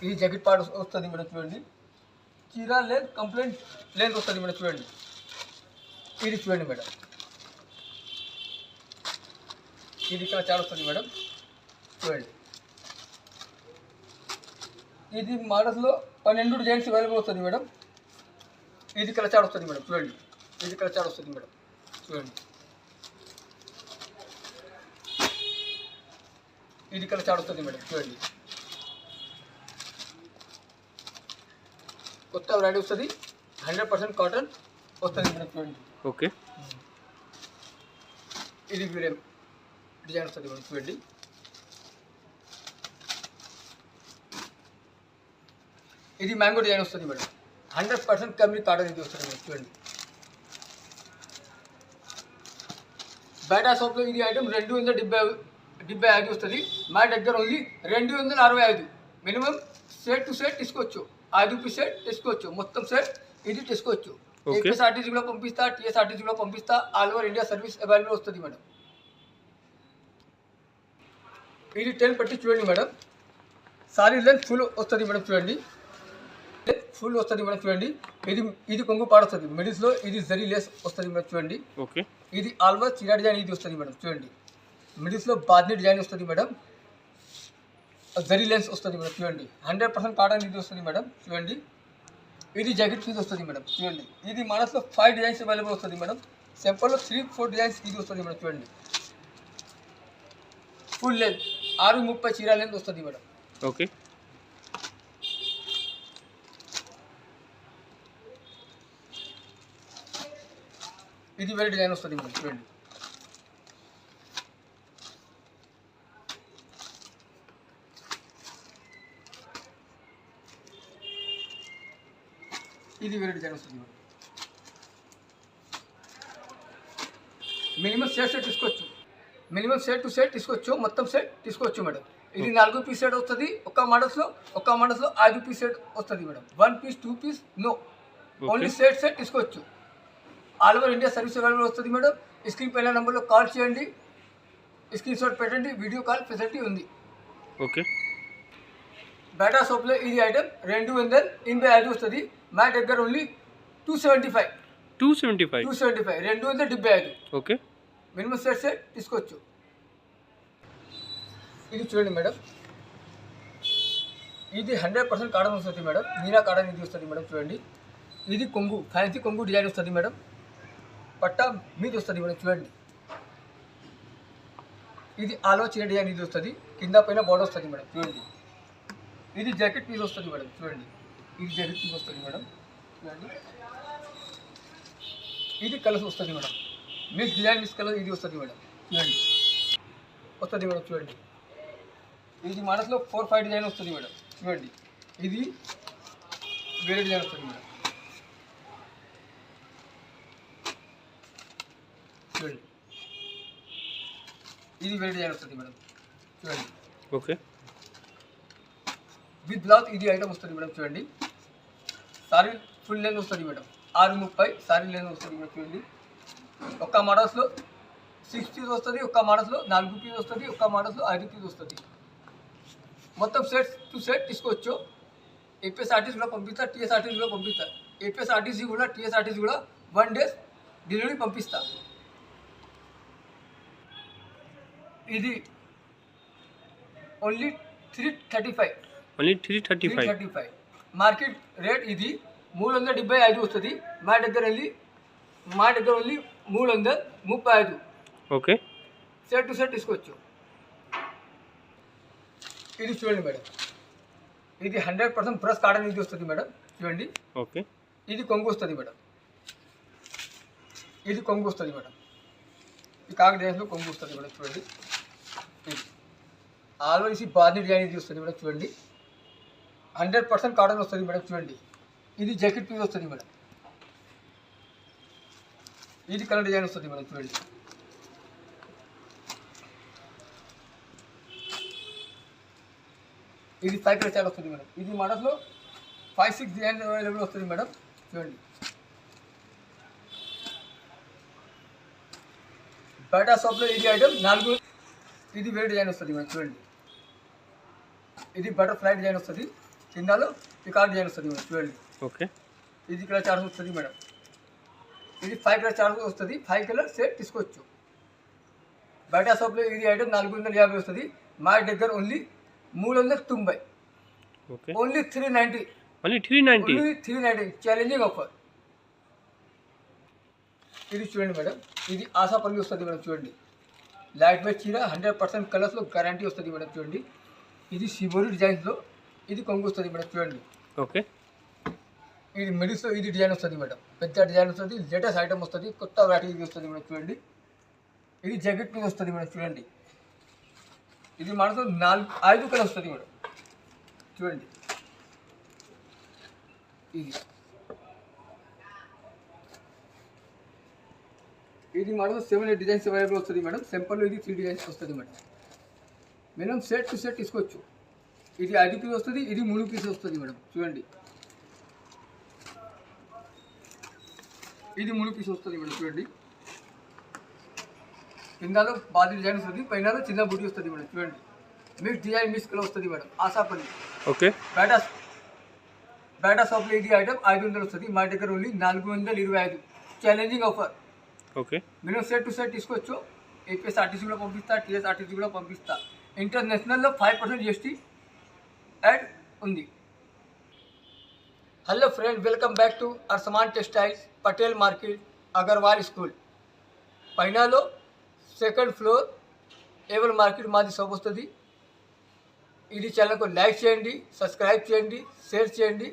ఇది jacket part వస్తుంది madam చూడండి. చీర లేదు కంప్లైంట్ లేదు వస్తుంది మేడం చూడండి. ఇది చూడండి మేడం, ఇది ఇక్కడ చాలా వస్తుంది మేడం చూడండి. ఇది మోడల్స్లో 12 డిజైన్స్ అవైలబుల్ వస్తుంది మేడం. ఇది ఇక్కడ చాలా వస్తుంది మేడం చూడండి. ఇది ఇక్కడ చాలా వస్తుంది మేడం చూడండి. ఇది ఇక్కడ చాలా వస్తుంది మేడం చూడండి. కొత్త వెరైటీ వస్తుంది, 100% కాటన్ వస్తుంది మేడం చూడండి. ఓకే, ఇది వేరే డిజైన్ వస్తుంది మేడం చూడండి. ఇది మ్యాంగో డిజైన్ వస్తుంది మేడం. 100% కంపెనీ కాటన్ ఇది వస్తుంది మేడం చూడండి. బయట షాప్లో ఇది ఐటమ్ 275 వస్తుంది. మా దగ్గర only 265. Minimum set two set తీసుకోవచ్చు, 5 రూపీస్ సెట్ తీసుకోవచ్చు, మొత్తం సెట్ ఇది తీసుకోవచ్చు. ఏపీఎస్ఆర్టీసీ కూడా పంపిస్తా, టీఎస్ఆర్టీసీ కూడా పంపిస్తా. All over India service available వస్తుంది మేడం. ఇది 10 పట్టి చూడండి మేడం. సారీ లెంత్ ఫుల్ వస్తుంది మేడం చూడండి. ఫుల్ వస్తుంది మేడం చూడండి. ఇది కొంగు పాడు వస్తుంది. మిడిల్స్లో ఇది జరీ లేస్ వస్తుంది మేడం చూడండి. ఓకే, ఇది ఆల్మోస్ట్ చీర డిజైన్ ఇది వస్తుంది మేడం చూడండి. మిడిల్స్లో బాద్ని డిజైన్ వస్తుంది మేడం. జరీ లెన్స్ వస్తుంది మేడం చూడండి. 100% కాటన్ ఇది వస్తుంది మేడం చూడండి. ఇది జాకెట్ పీస్ వస్తుంది మేడం చూడండి. ఇది మనస్లో 5 డిజైన్స్ అవైలబుల్ వస్తుంది మేడం. సింపుల్లో 3-4 డిజైన్స్ ఇది వస్తుంది మేడం చూడండి. ఫుల్ లెంత్ 6:30 చీర లెంత్ వస్తుంది మేడం. ఓకే, ఇది వేరే డిజైన్ వస్తుంది మేడం చూడండి. ఇది వేరే డిజైన్ వస్తుంది మేడం. మినిమం సెట్ తీసుకోవచ్చు, మినిమం సెట్ టు సెట్ తీసుకోవచ్చు, మొత్తం సెట్ తీసుకోవచ్చు మేడం. ఇది 4 పీస్ సెట్ వస్తుంది. ఒక మోడల్స్లో 5 పీస్ సెట్ వస్తుంది madam. 1 piece 2 piece no, only set తీసుకోవచ్చు. All over India service available వస్తుంది మేడం. స్క్రీన్ పైన నెంబర్లో కాల్ చేయండి, స్క్రీన్ షాట్ పెట్టండి, వీడియో కాల్ ఫెసిలిటీ ఉంది. ఓకే, బయట షాప్లో ఇది ఐటమ్ 285 వస్తుంది. మా దగ్గర ఓన్లీ 275. 275. ఓకే, మినిమం సెట్ తీసుకోవచ్చు. ఇది చూడండి మేడం, ఇది 100% కాటన్ వస్తుంది మేడం. మీనా కాటన్ ఇది వస్తుంది మేడం చూడండి. ఇది కొంగు, ఫ్యాన్సీ కొంగు డిజైన్ వస్తుంది మేడం. పట్టా మీద వస్తుంది మేడం చూడండి. ఇది ఆలో చీర డిజైన్ ఇది వస్తుంది. కింద పైన బోర్డర్ వస్తుంది మేడం చూడండి. ఇది జాకెట్ పీస్ వస్తుంది మేడం చూడండి. ఇది జాకెట్ పీస్ వస్తుంది మేడం చూడండి. ఇది కలర్స్ వస్తుంది madam. Mix design mix colour ఇది వస్తుంది మేడం చూడండి. వస్తుంది మేడం చూడండి. ఇది మనసులో 4-5 డిజైన్ వస్తుంది మేడం చూడండి. ఇది వేరే డిజైన్ వస్తుంది మేడం చూడండి. ఇది వేరే డిజైన్ వస్తుంది మేడం చూడండి. ఓకే, విత్ బ్లౌజ్ ఇది ఐటమ్ వస్తుంది మేడం చూడండి. సారీ ఫుల్ లెంత్ వస్తుంది మేడం. 6:30 సారీ లెంత్ వస్తుంది మేడం చూడండి. ఒక్క మోడల్స్లో 6 పీస్ వస్తుంది, ఒక్క మోడల్స్లో 4 పీస్ వస్తుంది, ఒక్క మోడల్స్లో 5 పీస్ వస్తుంది. మొత్తం సెట్ టు సెట్ తీసుకోవచ్చు. ఏపీఎస్ఆర్టీసీ కూడా పంపిస్తా, టీఎస్ఆర్టీసీ కూడా పంపిస్తా. ఏపీఎస్ఆర్టీసీ కూడా టీఎస్ఆర్టీసీ కూడా 1 day డెలివరీ పంపిస్తా. ఇది ఓన్లీ 335. మార్కెట్ రేట్ ఇది 375 వస్తుంది. మా దగ్గర only 335. Okay, set two set తీసుకోవచ్చు. ఇది చూడండి మేడం, ఇది 100% బ్రష్ కాటన్ ఇది వస్తుంది మేడం చూడండి. ఓకే, ఇది కొంగు వస్తుంది మేడం. ఇది కొంగు వస్తుంది మేడం. ఈ కాక డిజైన్లో కొంగు వస్తుంది మేడం చూడండి. ఆల్వేస్ ఈ బార్నీ డిజైన్ ఇది వస్తుంది మేడం చూడండి. 100% కాటన్ వస్తుంది మేడం చూడండి. ఇది జాకెట్ పీస్ వస్తుంది మేడం. ఇది కలర్ డిజైన్ వస్తుంది మేడం చూడండి. ఇది 5 కలర్ చాలా వస్తుంది మేడం. ఇది మోడల్స్లో 5-6 డిజైన్ అవైలబుల్ వస్తుంది మేడం చూడండి. బయట షాప్లో ఇది ఐటమ్ 4. ఇది వేరే డిజైన్ వస్తుంది మేడం చూడండి. ఇది బటర్ఫ్లై డిజైన్ వస్తుంది. కిందలో పికాక్ డిజైన్ వస్తుంది మేడం చూడండి. ఓకే. ఇది కలర్ చార్జ్ వస్తుంది మేడం. ఇది 5 కలర్ చార్జ్ వస్తుంది. 5 కలర్ సెట్ తీసుకోవచ్చు. బయట షాప్లో ఇది ఐటమ్ 450 వస్తుంది. మా దగ్గర only 390. Okay. Only 390. Only 390. Only 390 challenging offer. ఇది చూడండి మేడం. ఇది ఆశాపల్లి వస్తుంది మేడం చూడండి. లైట్ వెయిట్ చీర 100% కలర్స్లో గ్యారంటీ వస్తుంది మేడం చూడండి. ఇది శివోరి డిజైన్స్లో ఇది కొంగు వస్తుంది మేడం చూడండి. ఓకే. ఇది మిడిల్స్లో ఇది డిజైన్ వస్తుంది మేడం. పెద్ద డిజైన్ వస్తుంది. లేటెస్ట్ ఐటమ్ వస్తుంది. కొత్త వెరైటీ వస్తుంది మేడం చూడండి. ఇది జాకెట్ మీద వస్తుంది మేడం చూడండి. ఇది మనకు 5 కలర్ వస్తుంది మేడం చూడండి. ఇది మనకు 7 డిజైన్స్ అవైలబుల్ వస్తుంది మేడం. సింపుల్లో ఇది 3 డిజైన్స్ వస్తుంది madam. Minimum set two set తీసుకోవచ్చు. ఇది 5 పీస్ వస్తుంది. ఇది 3 పీస్ వస్తుంది మేడం చూడండి. ఇది 3 పీస్ వస్తుంది మేడం చూడండి. కిందలో బాది డిజైన్ వస్తుంది. పైనలో చిన్న బుట్టి వస్తుంది మేడం చూడండి. మిక్స్ డిజైన్ మిక్స్ కలర్ వస్తుంది మేడం. ఆశాపల్లి. ఓకే. బయట షాప్లో ఇది ఐటమ్ 500 వస్తుంది. మా దగ్గర ఓన్లీ 425 challenging offer. Okay. Minimum set two set తీసుకోవచ్చు. ఏపీఎస్ఆర్టీసీ కూడా పంపిస్తా, టీఎస్ఆర్టీసీ కూడా పంపిస్తా. ఇంటర్నేషనల్లో 5% GST యాడ్ ఉంది. Hello friend, welcome back to Arsaman textiles, Patel market, Agarwal school. పైనలో 2nd ఫ్లోర్ ఏవల్ మార్కెట్ మాది షాప్ వస్తుంది. ఇది ఛానల్కు లైక్ చేయండి, సబ్స్క్రైబ్ చేయండి, షేర్ చేయండి.